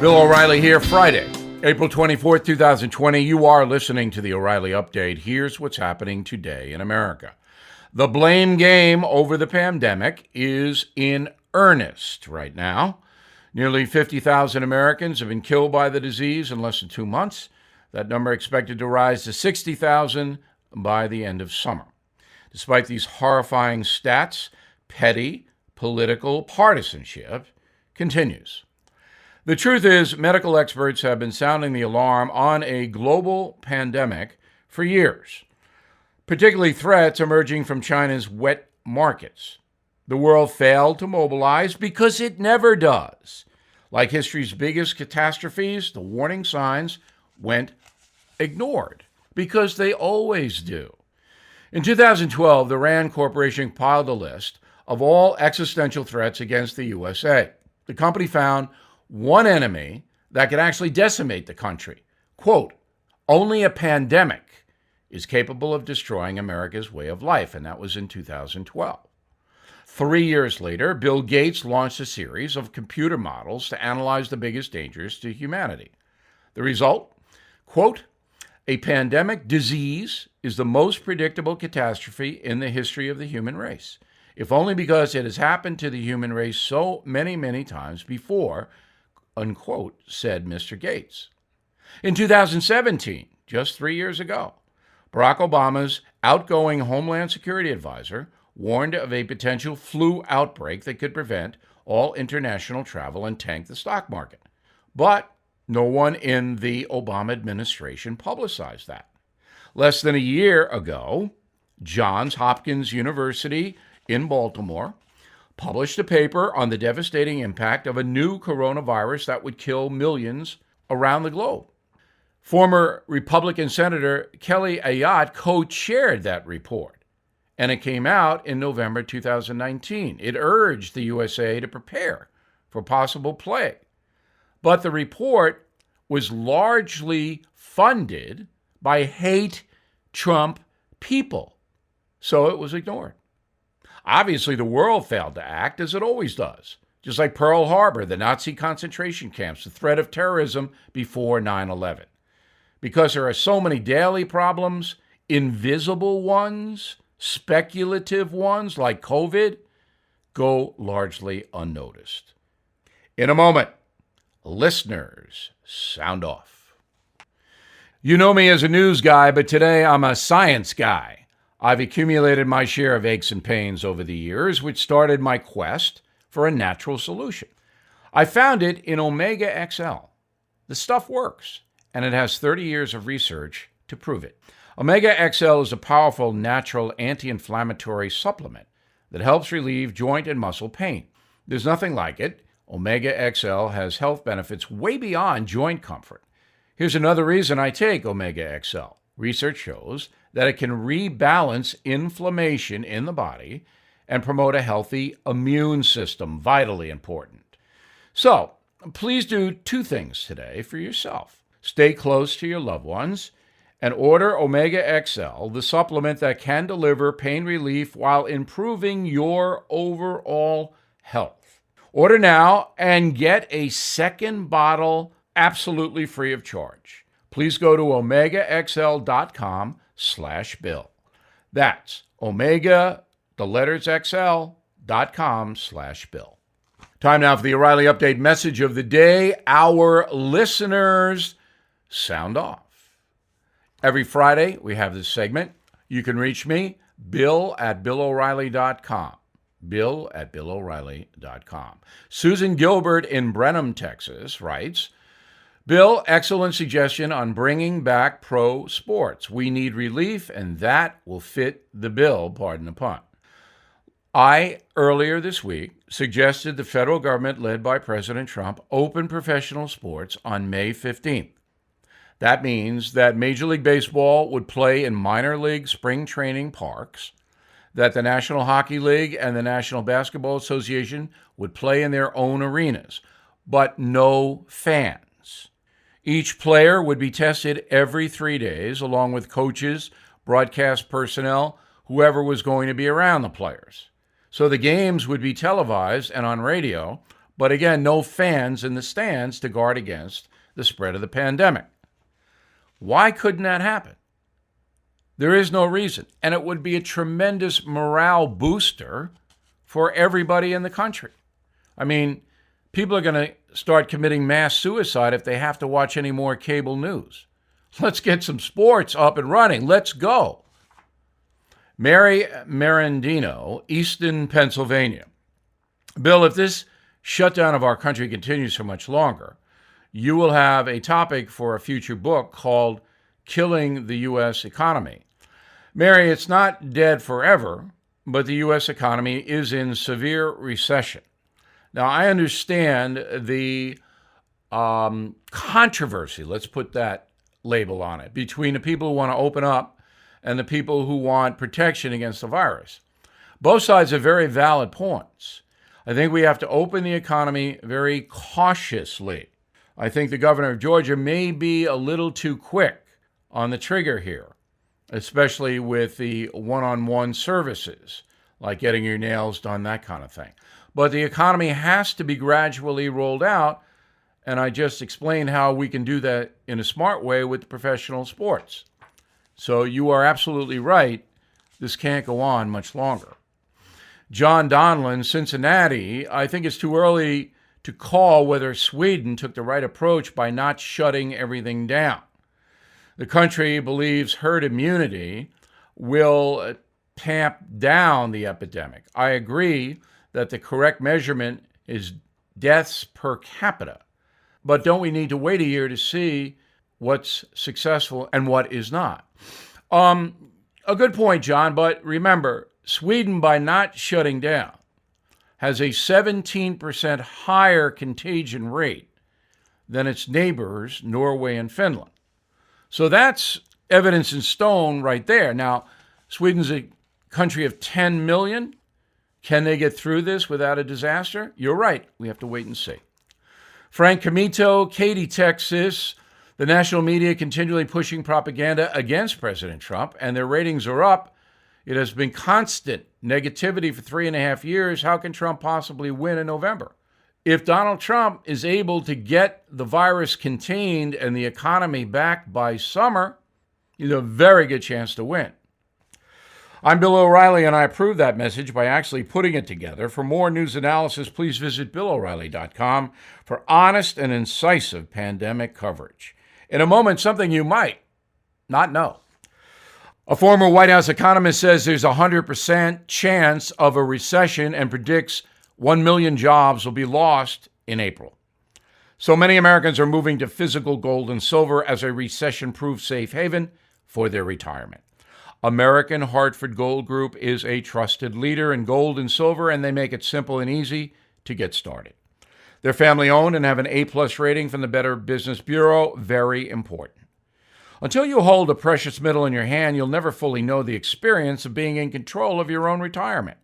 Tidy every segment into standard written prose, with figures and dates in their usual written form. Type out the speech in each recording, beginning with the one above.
Bill O'Reilly here, Friday, April 24th, 2020. You are listening to the O'Reilly Update. Here's what's happening today in America. The blame game over the pandemic is in earnest right now. Nearly 50,000 Americans have been killed by the disease in less than 2 months. That number expected to rise to 60,000 by the end of summer. Despite these horrifying stats, petty political partisanship continues. The truth is, medical experts have been sounding the alarm on a global pandemic for years, particularly threats emerging from China's wet markets. The world failed to mobilize because it never does. Like history's biggest catastrophes, the warning signs went ignored because they always do. In 2012, the RAND Corporation compiled a list of all existential threats against the USA. The company found one enemy that could actually decimate the country. Quote, only a pandemic is capable of destroying America's way of life, and that was in 2012. 3 years later, Bill Gates launched a series of computer models to analyze the biggest dangers to humanity. The result, quote, a pandemic disease is the most predictable catastrophe in the history of the human race, if only because it has happened to the human race so many times before, unquote, said Mr. Gates. In 2017, just 3 years ago, Barack Obama's outgoing Homeland Security advisor warned of a potential flu outbreak that could prevent all international travel and tank the stock market. But no one in the Obama administration publicized that. Less than a year ago, Johns Hopkins University in Baltimore published a paper on the devastating impact of a new coronavirus that would kill millions around the globe. Former Republican Senator Kelly Ayotte co-chaired that report, and it came out in November 2019. It urged the USA to prepare for possible plague. But the report was largely funded by hate Trump people, so it was ignored. Obviously, the world failed to act, as it always does. Just like Pearl Harbor, the Nazi concentration camps, the threat of terrorism before 9/11. Because there are so many daily problems, invisible ones, speculative ones like COVID, go largely unnoticed. In a moment, listeners, sound off. You know me as a news guy, but today I'm a science guy. I've accumulated my share of aches and pains over the years, which started my quest for a natural solution. I found it in Omega XL. The stuff works, and it has 30 years of research to prove it. Omega XL is a powerful natural anti-inflammatory supplement that helps relieve joint and muscle pain. There's nothing like it. Omega XL has health benefits way beyond joint comfort. Here's another reason I take Omega XL. Research shows that it can rebalance inflammation in the body and promote a healthy immune system, vitally important. So, please do 2 things today for yourself. Stay close to your loved ones and order Omega XL, the supplement that can deliver pain relief while improving your overall health. Order now and get a second bottle absolutely free of charge. Please go to omegaxl.com/bill. That's omega, the letters xl.com/bill. Time now for the O'Reilly Update message of the day. Our listeners, sound off. Every Friday, we have this segment. You can reach me, bill@billoreilly.com. bill@billoreilly.com. Susan Gilbert in Brenham, Texas, writes, Bill, excellent suggestion on bringing back pro sports. We need relief, and that will fit the bill, pardon the pun. I, earlier this week, suggested the federal government, led by President Trump, open professional sports on May 15th. That means that Major League Baseball would play in minor league spring training parks, that the National Hockey League and the National Basketball Association would play in their own arenas, but no fans. Each player would be tested every 3 days, along with coaches, broadcast personnel, whoever was going to be around the players. So the games would be televised and on radio, But again, no fans in the stands to guard against the spread of the pandemic. Why couldn't that happen? There is no reason. And it would be a tremendous morale booster for everybody in the country. I mean, people are going to start committing mass suicide if they have to watch any more cable news. Let's get some sports up and running. Let's go. Mary Marandino, Easton, Pennsylvania. Bill, if this shutdown of our country continues for much longer, you will have a topic for a future book called Killing the U.S. Economy. Mary, it's not dead forever, but the U.S. economy is in severe recession. Now, I understand the controversy, let's put that label on it, between the people who want to open up and the people who want protection against the virus. Both sides have very valid points. I think we have to open the economy very cautiously. I think the governor of Georgia may be a little too quick on the trigger here, especially with the one-on-one services, like getting your nails done, that kind of thing. But the economy has to be gradually rolled out, and I just explained how we can do that in a smart way with professional sports. So you are absolutely right. This can't go on much longer. John Donlan, Cincinnati, I think it's too early to call whether Sweden took the right approach by not shutting everything down. The country believes herd immunity will tamp down the epidemic. I agree that the correct measurement is deaths per capita. But don't we need to wait a year to see what's successful and what is not? A good point, John, but remember, Sweden, by not shutting down, has a 17% higher contagion rate than its neighbors, Norway and Finland. So that's evidence in stone right there. Now, Sweden's a country of 10 million. Can they get through this without a disaster? You're right. We have to wait and see. Frank Camito, Katy, Texas. The national media continually pushing propaganda against President Trump, and their ratings are up. It has been constant negativity for 3.5 years. How can Trump possibly win in November? If Donald Trump is able to get the virus contained and the economy back by summer, he's a very good chance to win. I'm Bill O'Reilly, and I approve that message by actually putting it together. For more news analysis, please visit BillO'Reilly.com for honest and incisive pandemic coverage. In a moment, something you might not know. A former White House economist says there's a 100% chance of a recession and predicts 1 million jobs will be lost in April. So many Americans are moving to physical gold and silver as a recession-proof safe haven for their retirement. American Hartford Gold Group is a trusted leader in gold and silver, and they make it simple and easy to get started. They're family-owned and have an A-plus rating from the Better Business Bureau. Very important. Until you hold a precious metal in your hand, you'll never fully know the experience of being in control of your own retirement.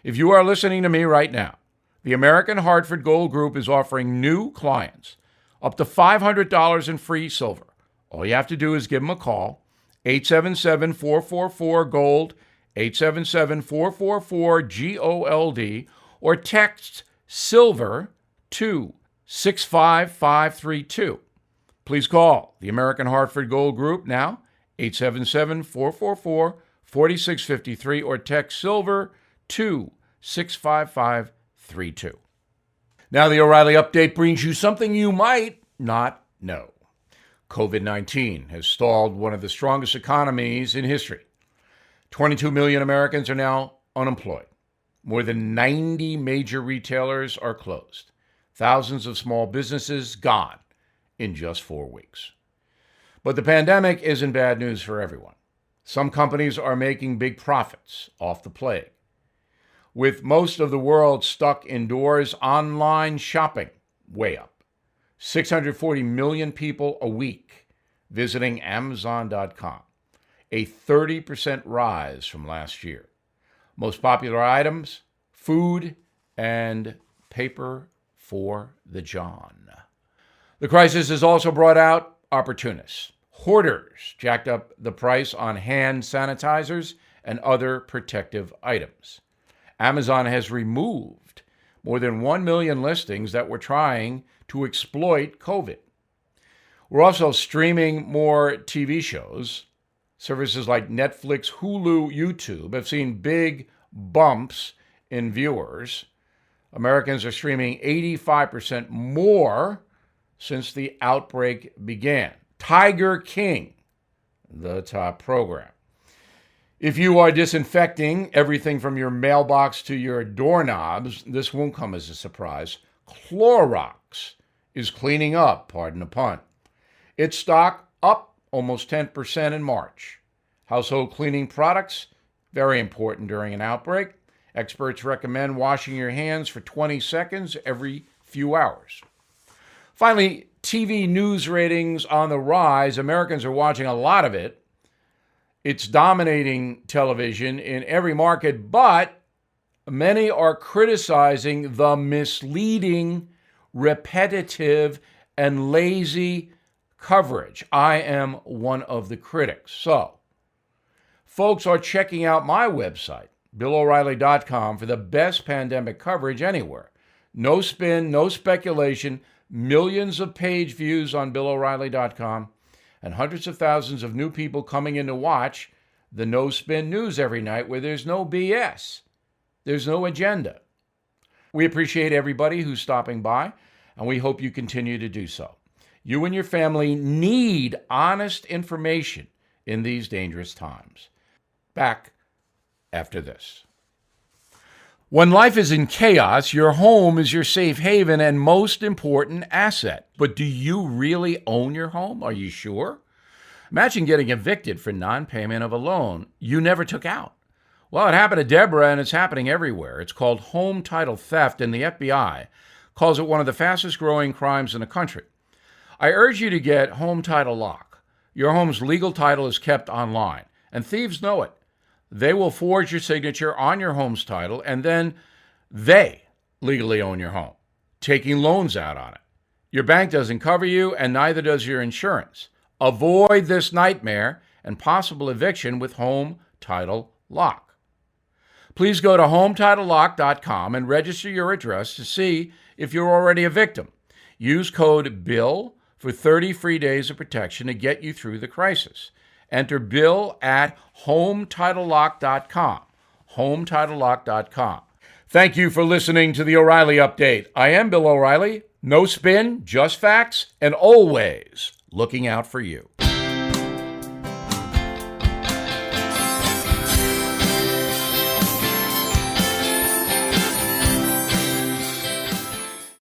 If you are listening to me right now, the American Hartford Gold Group is offering new clients up to $500 in free silver. All you have to do is give them a call, 877-444-GOLD, 877-444-GOLD, or text SILVER to 65532. Please call the American Hartford Gold Group now, 877-444-4653, or text SILVER to 65532. Now the O'Reilly Update brings you something you might not know. COVID-19 has stalled one of the strongest economies in history. 22 million Americans are now unemployed. More than 90 major retailers are closed. Thousands of small businesses gone in just 4 weeks. But the pandemic isn't bad news for everyone. Some companies are making big profits off the plague. With most of the world stuck indoors, online shopping way up. 640 million people a week visiting Amazon.com, a 30% rise from last year. Most popular items, food and paper for the John. The crisis has also brought out opportunists. Hoarders jacked up the price on hand sanitizers and other protective items. Amazon has removed more than 1 million listings that were trying to exploit COVID. We're also streaming more TV shows. Services like Netflix, Hulu, YouTube have seen big bumps in viewers. Americans are streaming 85% more since the outbreak began. Tiger King, the top program. If you are disinfecting everything from your mailbox to your doorknobs, this won't come as a surprise. Clorox is cleaning up, pardon the pun. Its stock up almost 10% in March. Household cleaning products, very important during an outbreak. Experts recommend washing your hands for 20 seconds every few hours. Finally, TV news ratings on the rise. Americans are watching a lot of it. It's dominating television in every market, but many are criticizing the misleading, repetitive, and lazy coverage. I am one of the critics. So, folks are checking out my website, BillO'Reilly.com, for the best pandemic coverage anywhere. No spin, no speculation, millions of page views on BillO'Reilly.com, and hundreds of thousands of new people coming in to watch the No Spin News every night where there's no BS. There's no agenda. We appreciate everybody who's stopping by, and we hope you continue to do so. You and your family need honest information in these dangerous times. Back after this. When life is in chaos, your home is your safe haven and most important asset. But do you really own your home? Are you sure? Imagine getting evicted for non-payment of a loan you never took out. Well, it happened to Deborah, and it's happening everywhere. It's called home title theft, and the FBI calls it one of the fastest growing crimes in the country. I urge you to get Home Title Lock. Your home's legal title is kept online, and thieves know it. They will forge your signature on your home's title, and then they legally own your home, taking loans out on it. Your bank doesn't cover you, and neither does your insurance. Avoid this nightmare and possible eviction with Home Title Lock. Please go to HometitleLock.com and register your address to see if you're already a victim. Use code BILL for 30 free days of protection to get you through the crisis. Enter Bill at HometitleLock.com. HometitleLock.com. Thank you for listening to the O'Reilly Update. I am Bill O'Reilly. No spin, just facts, and always looking out for you.